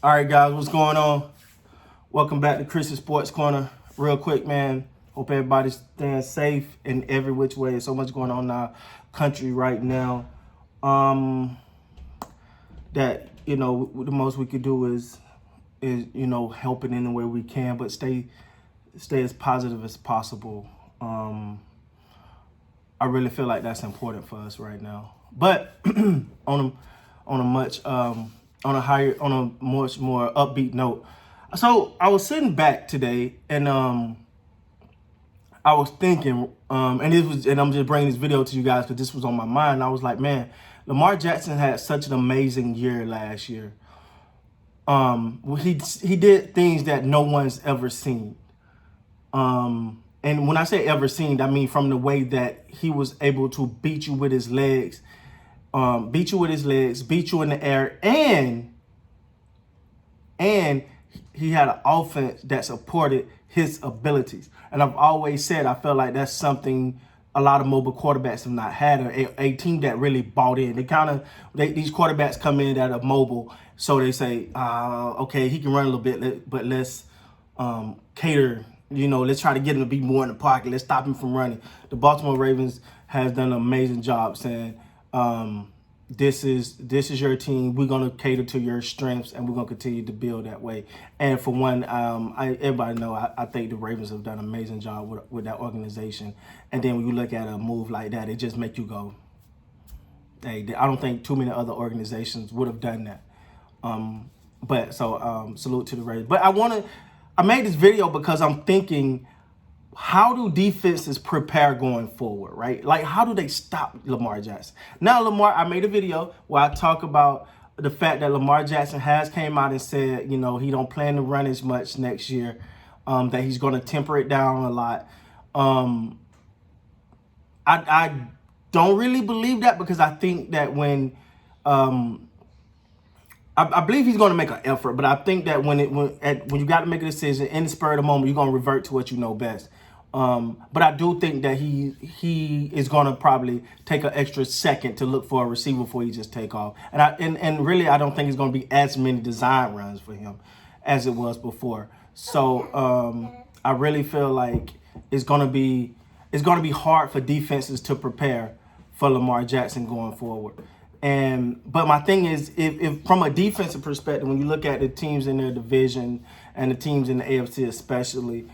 All right, guys, what's going on? Welcome back to Chris's Sports Corner. Real quick, man. Hope everybody's staying safe in every which way. There's so much going on in our country right now. That the most we could do is help in any way we can, but stay as positive as possible. I really feel like that's important for us right now. But on a much more upbeat note. So I was sitting back today and I was thinking, and I'm just bringing this video to you guys because this was on my mind. I was like, man, Lamar Jackson had such an amazing year last year. He did things that no one's ever seen. And when I say ever seen, I mean from the way that he was able to beat you with his legs, beat you in the air, and he had an offense that supported his abilities. And I've always said I feel like that's something a lot of mobile quarterbacks have not had, a team that really bought in. These quarterbacks come in that are mobile, so they say, okay, he can run a little bit, but let's cater. Let's try to get him to be more in the pocket. Let's stop him from running. The Baltimore Ravens has done an amazing job saying, this is your team. We're gonna cater to your strengths, and we're gonna continue to build that way. And for one, everybody know I think the Ravens have done an amazing job with that organization. And then when you look at a move like that, it just make you go, hey, I don't think too many other organizations would have done that. Salute to the Ravens. But I made this video because I'm thinking, how do defenses prepare going forward, right? Like, how do they stop Lamar Jackson? Now, I made a video where I talk about the fact that Lamar Jackson has came out and said, he don't plan to run as much next year, that he's going to temper it down a lot. I don't really believe that because I think that when I believe he's going to make an effort, but I think that when you got to make a decision in the spur of the moment, you're going to revert to what you know best. But I do think that he is going to probably take an extra second to look for a receiver before he just take off. And really, I don't think it's going to be as many design runs for him as it was before. So I really feel like it's going to be hard for defenses to prepare for Lamar Jackson going forward. But my thing is, if from a defensive perspective, when you look at the teams in their division and the teams in the AFC especially,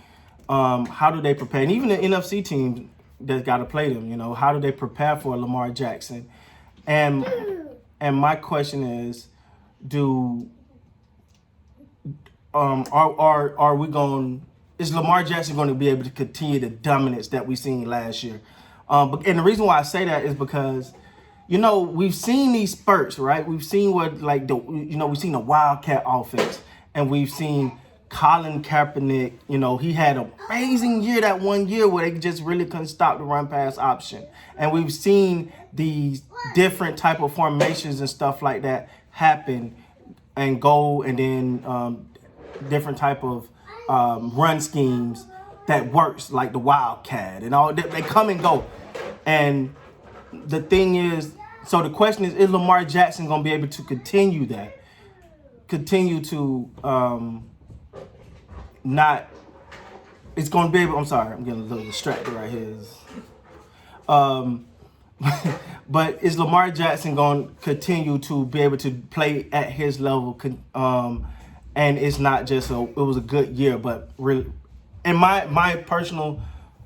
how do they prepare? And even the NFC teams that's got to play them, how do they prepare for Lamar Jackson? And my question is, is Lamar Jackson going to be able to continue the dominance that we seen last year? And the reason why I say that is because, we've seen these spurts, right? We've seen we've seen a Wildcat offense, and we've seen Colin Kaepernick. He had an amazing year that one year where they just really couldn't stop the run pass option. And we've seen these different type of formations and stuff like that happen and go, and then different type of run schemes that works, like the Wildcat and all that. They come and go. And the thing is, so the question is Lamar Jackson going to be able to continue that? Continue to it's going to be able, I'm sorry, I'm getting a little distracted right here. But is Lamar Jackson going to continue to be able to play at his level? And it's not just it was a good year, but really, and my personal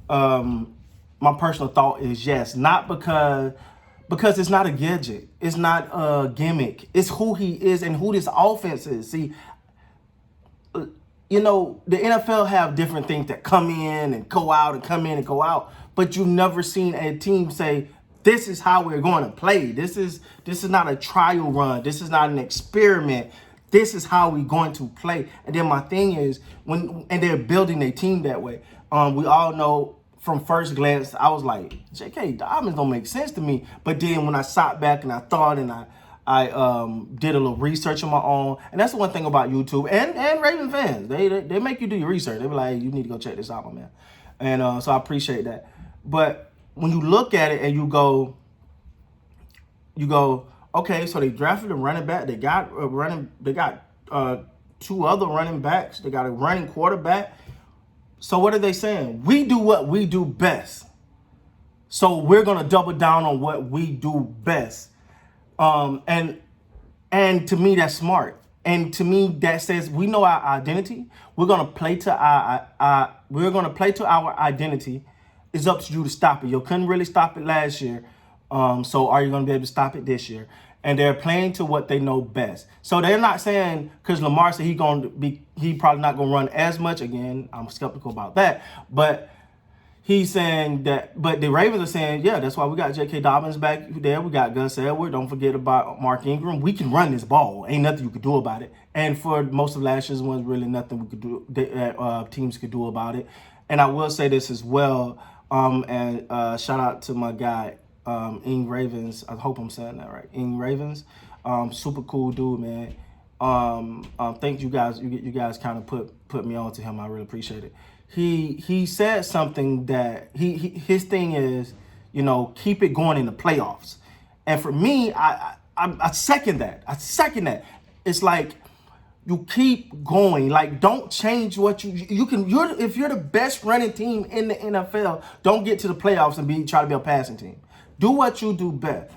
thought is yes, not because it's not a gadget, it's not a gimmick, it's who he is and who this offense is. See, the NFL have different things that come in and go out and come in and go out, but you've never seen a team say, this is how we're going to play. This is not a trial run. This is not an experiment. This is how we're going to play. And then my thing is, and they're building their team that way. We all know from first glance, I was like, J.K. Dobbins don't make sense to me. But then when I sat back and I thought and I did a little research on my own, and that's the one thing about YouTube and Raven fans. They make you do your research. They be like, hey, you need to go check this out, my man. And so I appreciate that. But when you look at it and you go, okay, so they drafted a running back. They got two other running backs. They got a running quarterback. So what are they saying? We do what we do best. So we're gonna double down on what we do best. And to me, that's smart. And to me, that says we know our identity. We're gonna play to our identity. It's up to you to stop it. You couldn't really stop it last year. So are you gonna be able to stop it this year? And they're playing to what they know best. So they're not saying, because Lamar said he probably not gonna run as much again. I'm skeptical about that, but he's saying that, but the Ravens are saying, yeah, that's why we got J.K. Dobbins back there. We got Gus Edwards. Don't forget about Mark Ingram. We can run this ball. Ain't nothing you could do about it. And for most of last year's ones, really nothing we could do. Teams could do about it. And I will say this as well. And shout out to my guy, Ing Ravens. I hope I'm saying that right. Ing Ravens. Super cool dude, man. Thank you guys. You guys kind of put me on to him. I really appreciate it. He said something that his thing is, keep it going in the playoffs. And for me, I second that. I second that. It's like you keep going. Like, don't change what you can. If you're the best running team in the NFL, don't get to the playoffs and try to be a passing team. Do what you do best.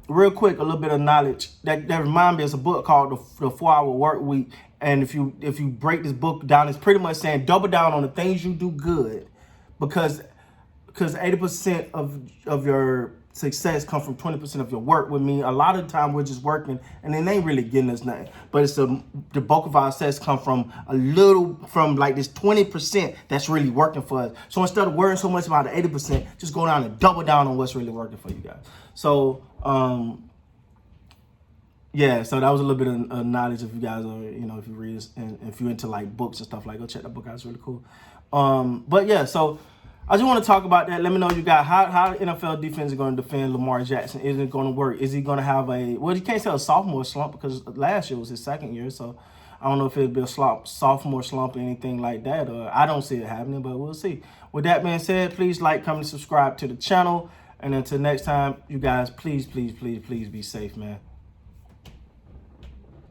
Real quick, a little bit of knowledge that reminds me. It's a book called the 4-Hour Work Week. And if you break this book down, it's pretty much saying double down on the things you do good, because 80% of your success come from 20% of your work. With me, a lot of the time we're just working and it ain't really getting us nothing. But it's the bulk of our success come from like this 20% that's really working for us. So instead of worrying so much about the 80%, just go down and double down on what's really working for you guys. So yeah, so that was a little bit of knowledge. If you guys are, if you read this and if you're into like books and stuff, like, go check that book out. It's really cool. But yeah, so I just want to talk about that. Let me know you got how the NFL defense is going to defend Lamar Jackson. Is it going to work? Is he going to have you can't say a sophomore slump, because last year was his second year. So I don't know if it'll be a sophomore slump or anything like that. Or I don't see it happening, but we'll see. With that being said, please like, comment, subscribe to the channel. And until next time, you guys, please, please, please, please be safe, man.